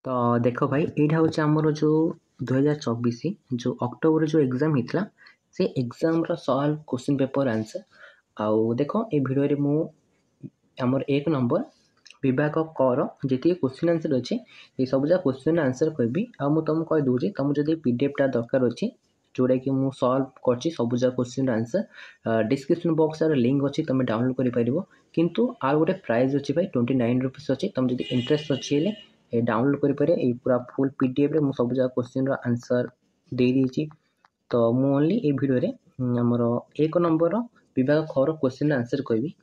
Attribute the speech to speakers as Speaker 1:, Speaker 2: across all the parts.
Speaker 1: तो देख भाई यहाँ हूँ आमर जो 2024 जो अक्टोबर जो एग्जाम होता से exam solve question paper answer आउ देख ये भिडियो मु आमर 1 नंबर विभाग कर जी क्वेश्चन आंसर अच्छे ये सब जगह क्वेश्चन आंसर कहबी आउ तुमको कही दूसरी तुम जब पीडीएफ टा दरकार अच्छी जोटा कि मुझे सल्व कर सब जगह question answer description box link अच्छी तुम डाउनलोड कर किंतु आर गोटे प्राइस अच्छी भाई 29 रुपीस अच्छी तुम जब इंटरेस्ट अच्छी डाउनलोड करें पूरा फुल पीडीएफ रे सब जगह क्वेश्चन आंसर दे देती तो मु ओनली ये भिडियो आमर 1 नंबर विभाग खर क्वेश्चन आंसर कहबी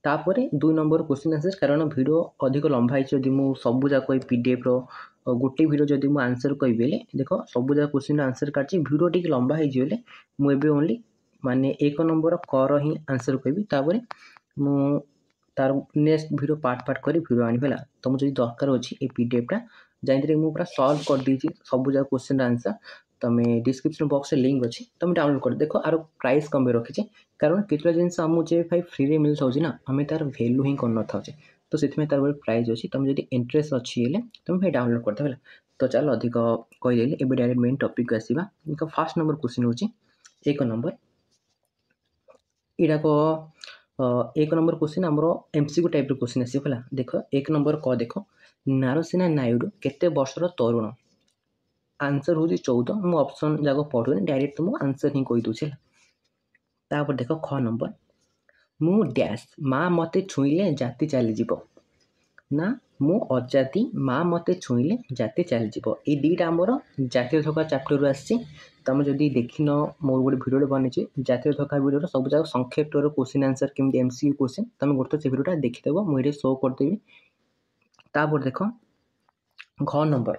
Speaker 1: तापर 2 नंबर क्वेश्चन आंसर कारण भिडियो अधिक लंबा है मुझे सब जगह कह पीडीएफ गोटे भिडियो जब मुझे आंसर कहबी देख सब जगह क्वेश्चन आंसर काटि भिडियो टी लंबा होले मुझे ओनली माने 1 नंबर कर ही आंसर कहबी तापर मु तार नेक्स्ट भिडियो पार्ट कर भिडियो आनी तुम जो दरकार अच्छी ये पीडीएफटा जैसे मुझे पूरा सल्व कर देती सब जगह क्वेश्चन आंसर तुम डिस्क्रिप्शन बॉक्स लिंक अच्छी तुम डाउनलोड कर देख आर प्राइस कम रखी कारण कितना जिनस मुझे भाई फ्री मिल जाऊँ ना आम तार भैल्यू ही कर नए तो से तार प्राइस अच्छी तुम जब इंटरेस्ट अच्छी तुम भाई डाउनलोड करदे तो चल अधिक कहीदेली एवं डायरेक्ट मेन टॉपिक आसवा फास्ट नंबर क्वेश्चन हूँ 1 नंबर यहाँ 1 नंबर क्वेश्चन आमर एमसीक्यू टाइप क्वेश्चन आसला देख 1 नंबर क देख नारसिना नायडू केते वर्षर तरुण आंसर हूँ 14 मु ऑप्शन जाक पढ़ुनी डायरेक्ट तुमको आंसर ही कही दूसरी तापर देख ख नंबर मु डैश माँ मते छुईले जाति चलीज ना मु अजाति माँ मते छुईले जाति चलीज ये दुईटा आमर जातीय धक्का चैप्टर आसी तुम जदि देखिन मोर गोटे भिडियो बनी जातीय धक्का भिडियो सब जगह संक्षेप क्वेश्चन आंसर केमती एमसीक्यू क्वेश्चन तुम गोटे से भिडियोटा देखीदेव मुझे शो करदेवी तापर देख घ नंबर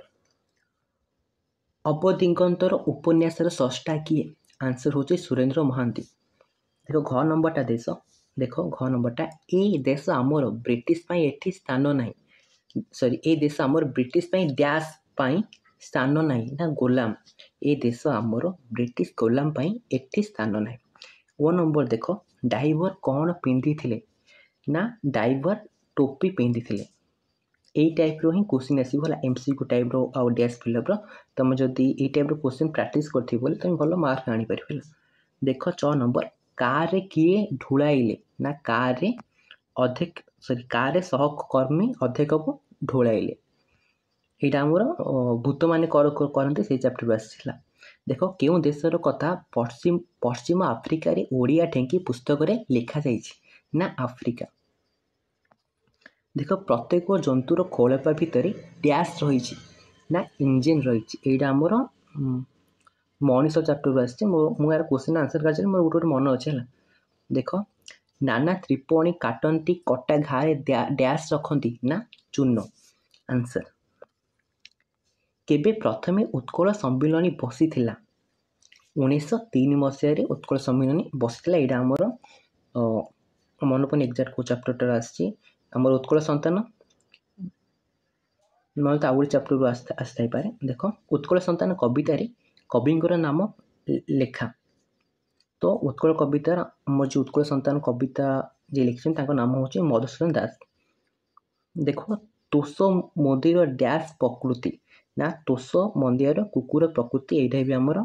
Speaker 1: अवधिंकर उपन्यासर स्रष्टा किए आंसर हूँ सुरेंद्र महांती देख घ नंबरटा देख घ नंबरटा ए देश आमर ब्रिटिश एठी स्थान ना सॉरी ए देश आमर ब्रिटिश डैश स्थान ना ना गोलाम ए देश आमर ब्रिटिश गोलाम एठी स्थान ना 1 नंबर देख डाइवर कौन पिंधि थिले ना डाइवर टोपी पिंधि थिले यही टाइप रो ही क्वेश्चन आसो एमसीक्यू टाइप रो आउ डैश फिलअप तुम जदि ये टाइप क्वेश्चन प्रैक्टिस करथि बोले तुम भल मार्क आनी पारिबो देख 6 नंबर कार रे किए ढुलाइले ना कार रे अधिक सॉरी कार रे सहकर्मी अधिक को ढुलाइले यहाँ आमर भूत माने करते से चैप्टर आसाला देख क्यों देशर कथा पश्चिम आफ्रिका रे ओडिया ठेंकी पुस्तक रे लिखा जाइछि ना आफ्रिका देख प्रत्येक जंतुर खोलपा भितर डैश रही ना इंजिन रही यहाँ आमर मनीष चैप्टर आसी यार क्वेश्चन आंसर कर मोर गोटे मन अच्छे देख नाना त्रिकोणी काटती कटा घाए डैश रखती ना चून आंसर केबे प्रथमे उत्कल सम्मिलनी बसी 1903 मसीह उत्कल सम्मिलनी बसी यहाँ आमर मन पड़े एक्जाक्ट को चैप्टर आसी आमर उत्कल संतान ना तो आउ चैप्टर आसता पारे देख उत्कल संतान कवितार कविंकर नाम लेखा तो उत्कल कवितार आम जो उत्कल संतान कविता जी लिखिं नाम हूँ मधुसूदन दास देख तोष मोदीर डैश प्रकृति ना तोष मंदिर कुकुर प्रकृति यहाँ भी आमर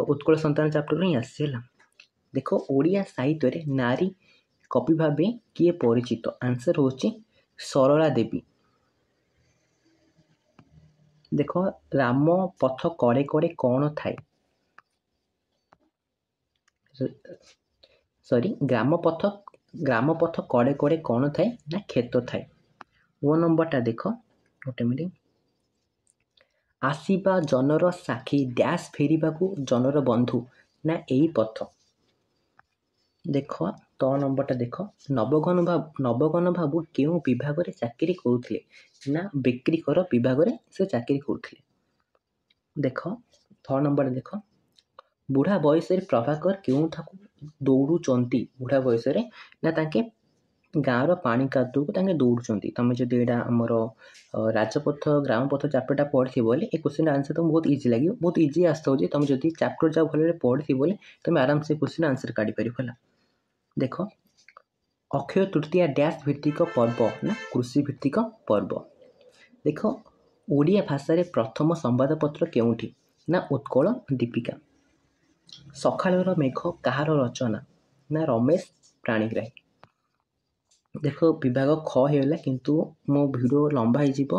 Speaker 1: उत्कल संतान चैप्टर ही आसीला देख ओडिया साहित्य रे नारी कवि भावे किए परिचित आंसर हूँ सरला देवी देख राम पथ कड़े कड़े कौन थाए सॉरी ग्राम पथ कड़े कड़े कौन थाए ना खेत थाए 1 नंबरटा देख गोटे मिनिट आसीबा जनर साखी डैश फेरिबाकू जनर बंधु ना यही पथ देख 3 नंबरटा देख नवगण बाबू क्यों विभाग रे चाकरी करुले ना बिक्रीकर विभाग रे से चाकरी करुले देख 3 नंबर देख बुढ़ा बयस प्रभाकर क्यों दौड़ुंट बुढ़ा बयस ना ताके गाँव पानी कादू को दौड़ुंट तुम जब यहाँ आमर राजपथ ग्राम पथ चैप्टरटा पढ़ी बोले ये क्वेश्चन आंसर तुम बहुत इजी लगे बहुत इजी आसता तुम जब चैप्टर जब भले पढ़ी बोले तुम आराम से क्वेश्चन आंसर काढ़ी पार देख अक्षय तृतीया डैश भित्तिक पर्व ना कृषि भित्तिक पर्व देख ଓଡ଼ିଆ ଭାଷାରେ ପ୍ରଥମ ସମ୍ବାଦପତ୍ର କେଉଁଠି? ନା ଉତ୍କଳ ଦୀପିକା। ସକାଳର ମେଘ କାହାର ରଚନା? ନା ରମେଶ ପାଣିଗ୍ରାହୀ। ଦେଖ ବିଭାଗ ଖ ହେଇଗଲା, କିନ୍ତୁ ମୋ ଭିଡ଼ିଓ ଲମ୍ବା ହେଇଯିବ,